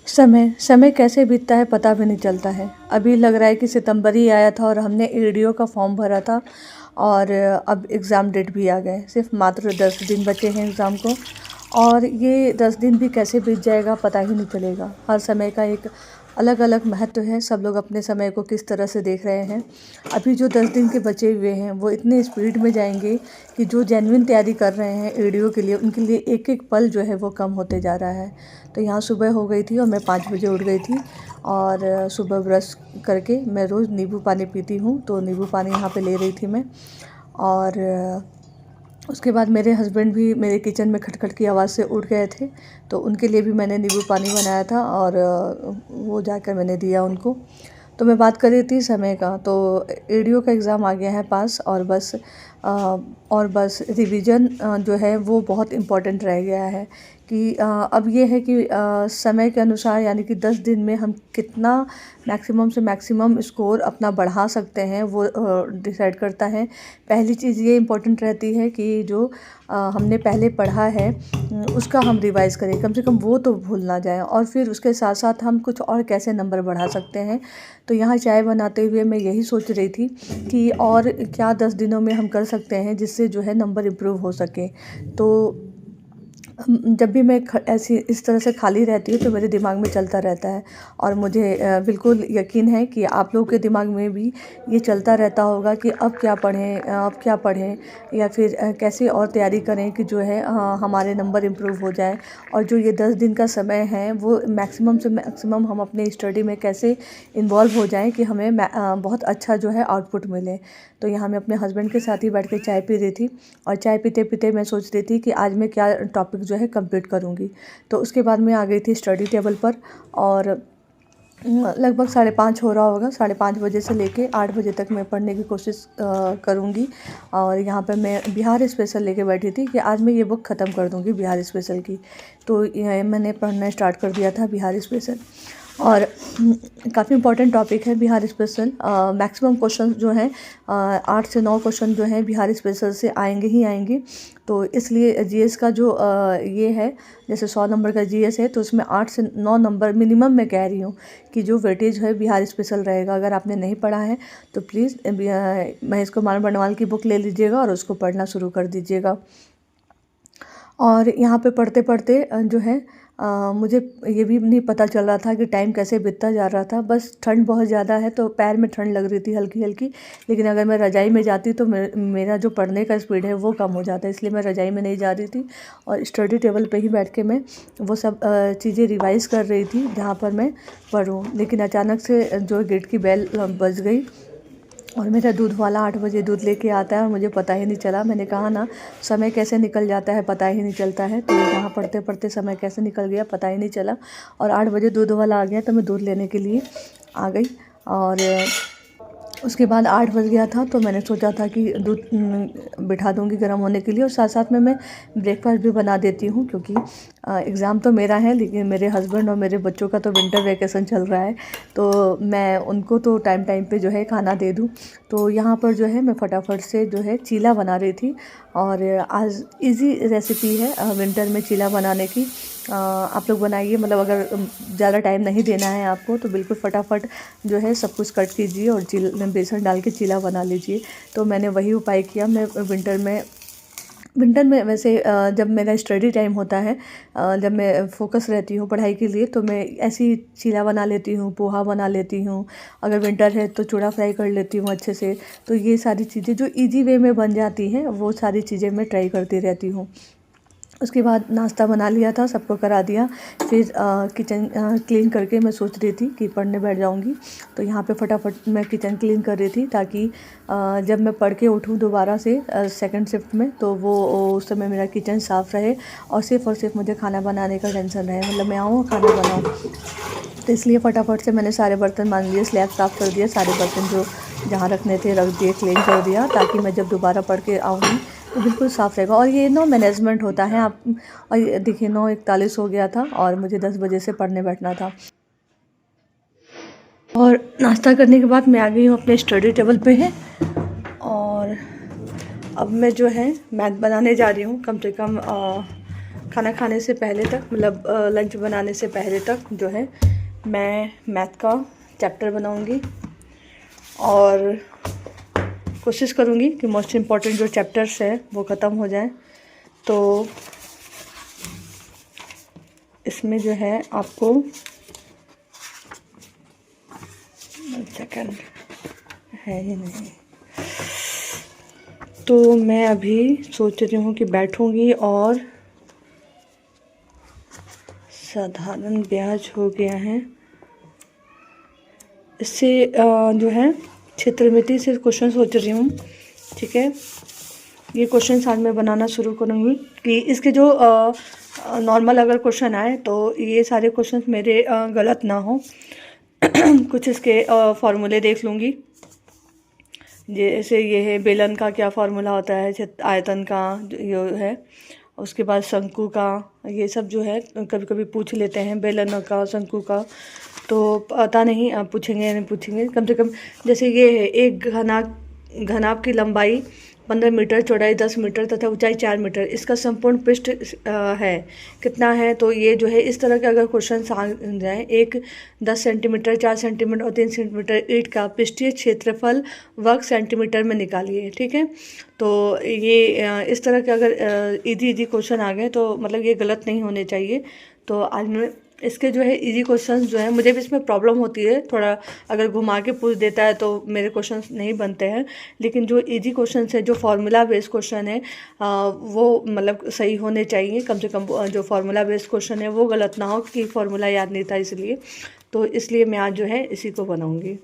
समय समय कैसे बीतता है पता भी नहीं चलता है। अभी लग रहा है कि सितंबर ही आया था और हमने ईडीओ का फॉर्म भरा था और अब एग्ज़ाम डेट भी आ गए। सिर्फ मात्र 10 दिन बचे हैं एग्ज़ाम को और ये 10 दिन भी कैसे बीत जाएगा पता ही नहीं चलेगा। हर समय का एक अलग अलग महत्व है। सब लोग अपने समय को किस तरह से देख रहे हैं। अभी जो 10 दिन के बचे हुए हैं वो इतने स्पीड में जाएंगे कि जो जेन्युइन तैयारी कर रहे हैं ईडीओ के लिए उनके लिए एक एक पल जो है वो कम होते जा रहा है। तो यहाँ सुबह हो गई थी और मैं 5 बजे उठ गई थी और सुबह ब्रश करके मैं रोज़ नींबू पानी पीती हूँ, तो नींबू पानी यहाँ पे ले रही थी मैं। और उसके बाद मेरे हस्बैंड भी मेरे किचन में खटखट की आवाज़ से उठ गए थे, तो उनके लिए भी मैंने नींबू पानी बनाया था और वो जाकर मैंने दिया उनको। तो मैं बात कर रही थी समय का, तो ईडीओ का एग्ज़ाम आ गया है पास और बस रिवीजन जो है वो बहुत इम्पोर्टेंट रह गया है कि अब ये है कि समय के अनुसार यानी कि 10 दिन में हम कितना मैक्सिमम से मैक्सिमम स्कोर अपना बढ़ा सकते हैं वो डिसाइड करता है। पहली चीज़ ये इम्पोर्टेंट रहती है कि जो हमने पहले पढ़ा है उसका हम रिवाइज़ करें, कम से कम वो तो भूल ना जाए और फिर उसके साथ साथ हम कुछ और कैसे नंबर बढ़ा सकते हैं। तो यहाँ चाय बनाते हुए मैं यही सोच रही थी कि और क्या 10 दिनों में हम कर सकते हैं जिससे जो है नंबर इम्प्रूव हो सके। तो जब भी मैं ऐसी इस तरह से खाली रहती हूँ तो मेरे दिमाग में चलता रहता है और मुझे बिल्कुल यकीन है कि आप लोगों के दिमाग में भी ये चलता रहता होगा कि अब क्या पढ़ें या फिर कैसे और तैयारी करें कि जो है हमारे नंबर इम्प्रूव हो जाए। और जो ये 10 दिन का समय है वो मैक्सिमम से मैक्सिमम हम अपने स्टडी में कैसे इन्वॉल्व हो जाएं कि हमें बहुत अच्छा जो है आउटपुट मिले। तो यहाँ मैं अपने हस्बैंड के साथ ही बैठ के चाय पी रही थी और चाय पीते पीते मैं सोच रही थी कि आज मैं क्या टॉपिक जो है कंप्लीट करूँगी। तो उसके बाद मैं आ गई थी स्टडी टेबल पर और लगभग 5:30 हो रहा होगा। 5:30 बजे से लेके 8 बजे तक मैं पढ़ने की कोशिश करूँगी। और यहाँ पर मैं बिहार स्पेशल लेके बैठी थी कि आज मैं ये बुक ख़त्म कर दूँगी बिहार स्पेशल की। तो मैंने पढ़ना स्टार्ट कर दिया था बिहार स्पेशल और काफ़ी इम्पोर्टेंट टॉपिक है बिहार स्पेशल। मैक्सिमम क्वेश्चन जो हैं 8 से 9 क्वेश्चन जो हैं बिहार स्पेशल से आएंगे ही आएंगे। तो इसलिए जीएस का जो ये है, जैसे 100 नंबर का जीएस है तो उसमें 8 से 9 नंबर मिनिमम मैं कह रही हूँ कि जो वेटेज है बिहार स्पेशल रहेगा। अगर आपने नहीं पढ़ा है तो प्लीज़ महेश कुमार बर्णवाल की बुक ले लीजिएगा और उसको पढ़ना शुरू कर दीजिएगा। और यहाँ पे पढ़ते पढ़ते जो है मुझे ये भी नहीं पता चल रहा था कि टाइम कैसे बीतता जा रहा था। बस ठंड बहुत ज़्यादा है तो पैर में ठंड लग रही थी हल्की हल्की, लेकिन अगर मैं रज़ाई में जाती तो मेरा जो पढ़ने का स्पीड है वो कम हो जाता है, इसलिए मैं रज़ाई में नहीं जा रही थी और स्टडी टेबल पे ही बैठ के मैं वो सब चीज़ें रिवाइज़ कर रही थी जहाँ पर मैं पढूँ। लेकिन अचानक से जो गेट की बेल बज गई और मेरा दूध वाला 8 बजे दूध लेके आता है और मुझे पता ही नहीं चला। मैंने कहा ना, समय कैसे निकल जाता है पता ही नहीं चलता है। तो यहाँ पढ़ते पढ़ते समय कैसे निकल गया पता ही नहीं चला और 8 बजे दूध वाला आ गया तो मैं दूध लेने के लिए आ गई। और उसके बाद 8 बज गया था तो मैंने सोचा था कि दूध बिठा दूँगी गर्म होने के लिए और साथ साथ में मैं ब्रेकफास्ट भी बना देती हूँ, क्योंकि एग्ज़ाम तो मेरा है लेकिन मेरे हस्बैंड और मेरे बच्चों का तो विंटर वैकेशन चल रहा है, तो मैं उनको तो टाइम टाइम पे जो है खाना दे दूँ। तो यहाँ पर जो है मैं फटाफट से जो है चीला बना रही थी और आज इजी रेसिपी है विंटर में चीला बनाने की। आप लोग बनाइए, मतलब अगर ज़्यादा टाइम नहीं देना है आपको तो बिल्कुल फटाफट जो है सब कुछ कट कीजिए और बेसन डाल के चीला बना लीजिए। तो मैंने वही उपाय किया। मैं विंटर में वैसे जब मेरा स्टडी टाइम होता है, जब मैं फोकस रहती हूँ पढ़ाई के लिए, तो मैं ऐसी चीला बना लेती हूँ, पोहा बना लेती हूँ। अगर विंटर है तो चूड़ा फ्राई कर लेती हूँ अच्छे से। तो ये सारी चीज़ें जो इजी वे में बन जाती हैं वो सारी चीज़ें मैं ट्राई करती रहती हूँ। उसके बाद नाश्ता बना लिया था, सबको करा दिया। फिर किचन क्लीन करके मैं सोच रही थी कि पढ़ने बैठ जाऊंगी। तो यहाँ पे फटाफट मैं किचन क्लीन कर रही थी ताकि जब मैं पढ़ के उठूँ दोबारा से सेकंड शिफ्ट में तो वो उस समय मेरा किचन साफ़ रहे और सिर्फ मुझे खाना बनाने का टेंशन रहे, मतलब मैं आऊँ खाना बनाऊँ। तो इसलिए फटाफट से मैंने सारे बर्तन मान लिए, स्लैब साफ़ कर दिया, सारे बर्तन जो जहाँ रखने थे रख दिए, क्लीन कर दिया, ताकि मैं जब दोबारा पढ़ के आऊँगी तो बिल्कुल साफ़ रहेगा। और ये मैनेजमेंट होता है आप। और ये देखिए 9:41 हो गया था और मुझे 10 बजे से पढ़ने बैठना था। और नाश्ता करने के बाद मैं आ गई हूँ अपने स्टडी टेबल पे है और अब मैं जो है मैथ बनाने जा रही हूँ। कम से कम खाना खाने से पहले तक, मतलब लंच बनाने से पहले तक जो है मैं मैथ का चैप्टर बनाऊंगी और कोशिश करूंगी कि मोस्ट इम्पॉर्टेंट जो चैप्टर्स है वो ख़त्म हो जाए। तो इसमें जो है आपको सेकंड है ही नहीं, तो मैं अभी सोच रही हूँ कि बैठूंगी और साधारण ब्याज हो गया है, इससे जो है क्षेत्रमिति से क्वेश्चन सोच रही हूँ। ठीक है, ये क्वेश्चन आज मैं बनाना शुरू करूँगी कि इसके जो नॉर्मल अगर क्वेश्चन आए तो ये सारे क्वेश्चन मेरे गलत ना हो। कुछ इसके फॉर्मूले देख लूँगी, जैसे ये है बेलन का क्या फार्मूला होता है, आयतन का जो है, उसके बाद शंकु का, ये सब जो है कभी कभी पूछ लेते हैं बेलन का, शंकु का, तो पता नहीं आप पूछेंगे या नहीं पूछेंगे। कम से कम जैसे ये है, एक घनाभ की लंबाई 15 मीटर, चौड़ाई 10 मीटर तथा ऊंचाई 4 मीटर, इसका संपूर्ण पृष्ठ है कितना है। तो ये जो है इस तरह के अगर क्वेश्चन आ जाए, एक 10 सेंटीमीटर, 4 सेंटीमीटर और 3 सेंटीमीटर ईंट का पृष्ठीय क्षेत्रफल वर्ग सेंटीमीटर में निकालिए। ठीक है, तो ये इस तरह के अगर इजी क्वेश्चन आ गए तो मतलब ये गलत नहीं होने चाहिए। तो आज मैं इसके जो है इजी क्वेश्चंस जो है, मुझे भी इसमें प्रॉब्लम होती है थोड़ा, अगर घुमा के पूछ देता है तो मेरे क्वेश्चंस नहीं बनते हैं, लेकिन जो इजी क्वेश्चंस है, जो फार्मूला बेस्ड क्वेश्चन है वो मतलब सही होने चाहिए। कम से कम जो फार्मूला बेस्ड क्वेश्चन है वो गलत ना हो, क्योंकि फार्मूला याद नहीं था इसलिए। तो इसलिए मैं आज जो है इसी को बनाऊँगी।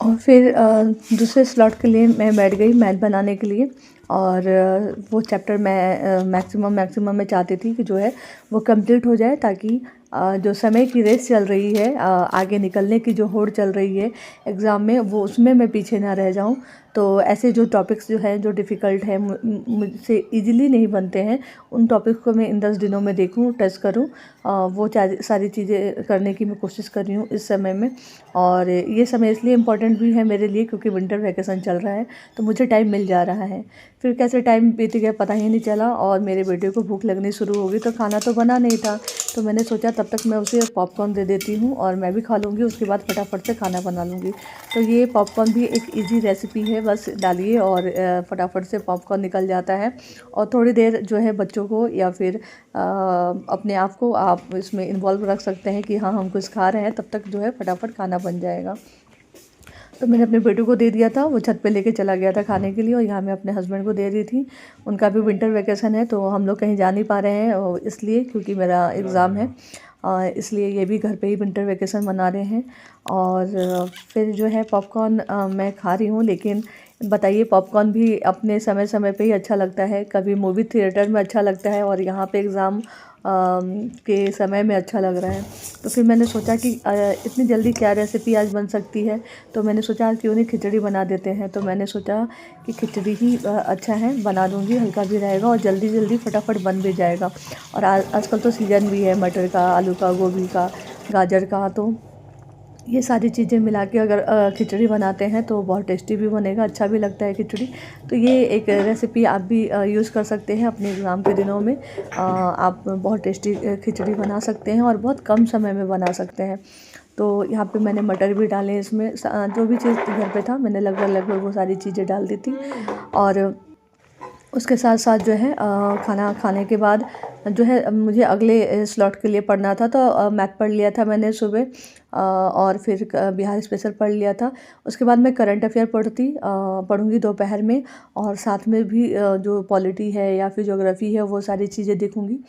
और फिर दूसरे स्लॉट के लिए मैं बैठ गई मैथ बनाने के लिए, और वो चैप्टर मैं मैक्सिमम मैं चाहती थी कि जो है वो कंप्लीट हो जाए, ताकि जो समय की रेस चल रही है, आगे निकलने की जो होड़ चल रही है एग्ज़ाम में, वो उसमें मैं पीछे ना रह जाऊं। तो ऐसे जो टॉपिक्स जो हैं, जो डिफ़िकल्ट है, मुझसे इजीली नहीं बनते हैं, उन टॉपिक्स को मैं इन 10 दिनों में देखूं, टेस्ट करूं, वो सारी चीज़ें करने की मैं कोशिश कर रही हूँ इस समय में। और ये समय इसलिए इम्पोर्टेंट भी है मेरे लिए क्योंकि विंटर वैकेशन चल रहा है, तो मुझे टाइम मिल जा रहा है। फिर कैसे टाइम बीत गया पता ही नहीं चला, और मेरे बेटे को भूख लगनी शुरू हो गई। तो खाना तो बना नहीं था, तो मैंने सोचा तब तक मैं उसे पॉपकॉर्न दे देती हूँ और मैं भी खा लूँगी, उसके बाद फटाफट से खाना बना लूँगी। तो ये पॉपकॉर्न भी एक इजी रेसिपी है, बस डालिए और फटाफट से पॉपकॉर्न निकल जाता है। और थोड़ी देर जो है बच्चों को या फिर अपने आप को आप इसमें इन्वॉल्व रख सकते हैं कि हाँ हम कुछ खा रहे हैं, तब तक जो है फटाफट खाना बन जाएगा। तो मैंने अपने बेटे को दे दिया था, वो छत पे लेके चला गया था खाने के लिए, और यहाँ मैं अपने हस्बैंड को दे रही थी। उनका भी विंटर वैकेशन है, तो हम लोग कहीं जा नहीं पा रहे हैं इसलिए, क्योंकि मेरा एग्ज़ाम है, इसलिए ये भी घर पे ही विंटर वैकेशन मना रहे हैं। और फिर जो है पॉपकॉर्न मैं खा रही हूँ, लेकिन बताइए पॉपकॉर्न भी अपने समय समय पे ही अच्छा लगता है, कभी मूवी थिएटर में अच्छा लगता है और यहाँ पे एग्ज़ाम के समय में अच्छा लग रहा है। तो फिर मैंने सोचा कि इतनी जल्दी क्या रेसिपी आज बन सकती है, तो मैंने सोचा आज क्यों नहीं खिचड़ी बना देते हैं। तो मैंने सोचा कि खिचड़ी ही अच्छा है, बना दूँगी, हल्का भी रहेगा और जल्दी जल्दी फटाफट बन भी जाएगा। और आजकल तो सीज़न भी है मटर का, आलू का, गोभी का, गाजर का, तो ये सारी चीज़ें मिला के अगर खिचड़ी बनाते हैं तो बहुत टेस्टी भी बनेगा, अच्छा भी लगता है खिचड़ी। तो ये एक रेसिपी आप भी यूज़ कर सकते हैं अपने एग्ज़ाम के दिनों में। आप बहुत टेस्टी खिचड़ी बना सकते हैं और बहुत कम समय में बना सकते हैं। तो यहाँ पे मैंने मटर भी डाले इसमें, जो भी चीज़ घर पे था मैंने लगभग वो सारी चीज़ें डाल दी थी। और उसके साथ साथ जो है खाना खाने के बाद जो है मुझे अगले स्लॉट के लिए पढ़ना था, तो मैथ पढ़ लिया था मैंने सुबह, और फिर बिहार स्पेशल पढ़ लिया था। उसके बाद मैं करंट अफेयर पढ़ूंगी दोपहर में, और साथ में भी जो पॉलिटी है या फिर ज्योग्राफी है वो सारी चीज़ें देखूंगी।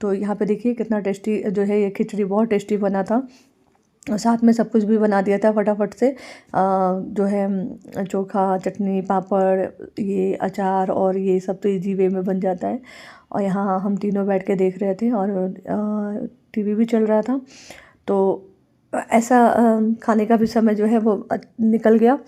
तो यहाँ पे देखिए कितना टेस्टी जो है ये खिचड़ी, बहुत टेस्टी बना था। साथ में सब कुछ भी बना दिया था फटाफट से, जो है चोखा, चटनी, पापड़, ये अचार और ये सब तो इजी वे में बन जाता है। और यहाँ हम तीनों बैठ के देख रहे थे और टीवी भी चल रहा था। तो ऐसा खाने का भी समय जो है वो निकल गया।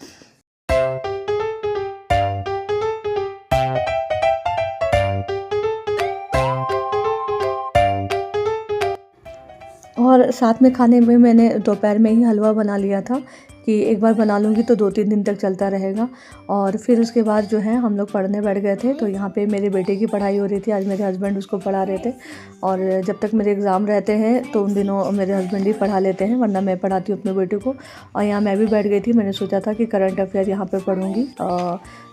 और साथ में खाने में मैंने दोपहर में ही हलवा बना लिया था कि एक बार बना लूँगी तो 2-3 दिन तक चलता रहेगा। और फिर उसके बाद जो है हम लोग पढ़ने बैठ गए थे। तो यहाँ पे मेरे बेटे की पढ़ाई हो रही थी, आज मेरे हस्बैंड उसको पढ़ा रहे थे। और जब तक मेरे एग्ज़ाम रहते हैं तो उन दिनों मेरे हस्बैंड ही पढ़ा लेते हैं, वरना मैं पढ़ाती हूँ अपने बेटे को। और यहाँ मैं भी बैठ गई थी, मैंने सोचा था कि करंट अफेयर यहाँ पे पढ़ूँगी,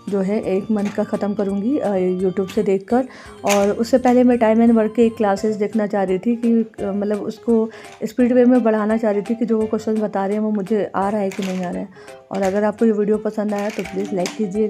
जो है 1 मंथ का ख़त्म करूँगी यूट्यूब से देखकर। और उससे पहले मैं टाइम एंड वर्क के क्लासेस देखना चाह रही थी कि मतलब उसको स्पीड वे में बढ़ाना चाह रही थी कि जो वो क्वेश्चन बता रहे हैं वो मुझे आ रहा है कि नहीं आ रहा है। और अगर आपको ये वीडियो पसंद आया तो प्लीज़ लाइक कीजिए।